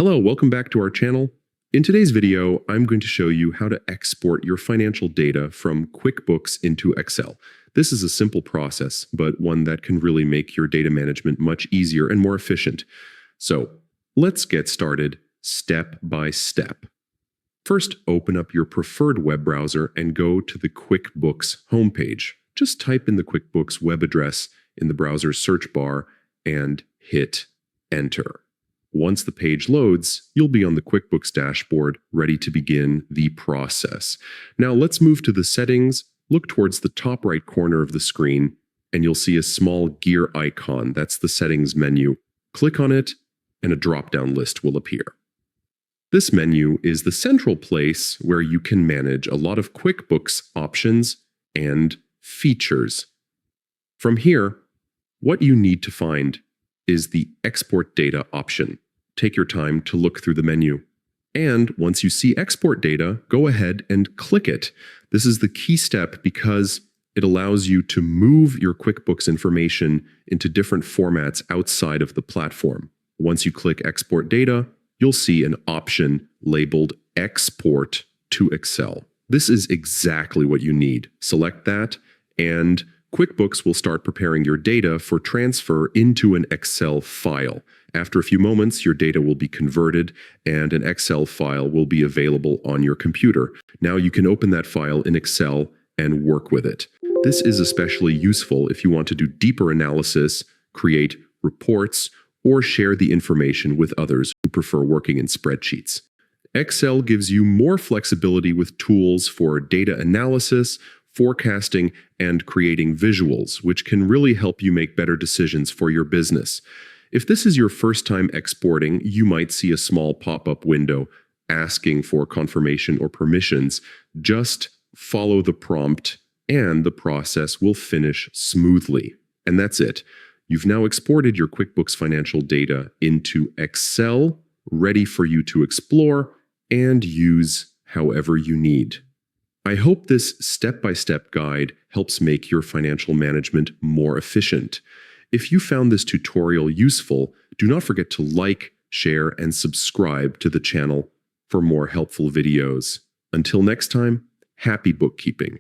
Hello, welcome back to our channel. In today's video, I'm going to show you how to export your financial data from QuickBooks into Excel. This is a simple process, but one that can really make your data management much easier and more efficient. So let's get started step by step. First, open up your preferred web browser and go to the QuickBooks homepage. Just type in the QuickBooks web address in the browser's search bar and hit Enter. Once the page loads, you'll be on the QuickBooks dashboard, ready to begin the process. Now let's move to the settings. Look towards the top right corner of the screen, and you'll see a small gear icon. That's the settings menu. Click on it, and a drop-down list will appear. This menu is the central place where you can manage a lot of QuickBooks options and features. From here, what you need to find is the Export Data option. Take your time to look through the menu. And once you see Export Data, go ahead and click it. This is the key step because it allows you to move your QuickBooks information into different formats outside of the platform. Once you click Export Data, you'll see an option labeled Export to Excel. This is exactly what you need. Select that, and QuickBooks will start preparing your data for transfer into an Excel file. After a few moments, your data will be converted and an Excel file will be available on your computer. Now you can open that file in Excel and work with it. This is especially useful if you want to do deeper analysis, create reports, or share the information with others who prefer working in spreadsheets. Excel gives you more flexibility with tools for data analysis, forecasting, and creating visuals, which can really help you make better decisions for your business. If this is your first time exporting, you might see a small pop-up window asking for confirmation or permissions. Just follow the prompt, and the process will finish smoothly. And that's it. You've now exported your QuickBooks financial data into Excel, ready for you to explore and use however you need. I hope this step-by-step guide helps make your financial management more efficient. If you found this tutorial useful, do not forget to like, share, and subscribe to the channel for more helpful videos. Until next time, happy bookkeeping.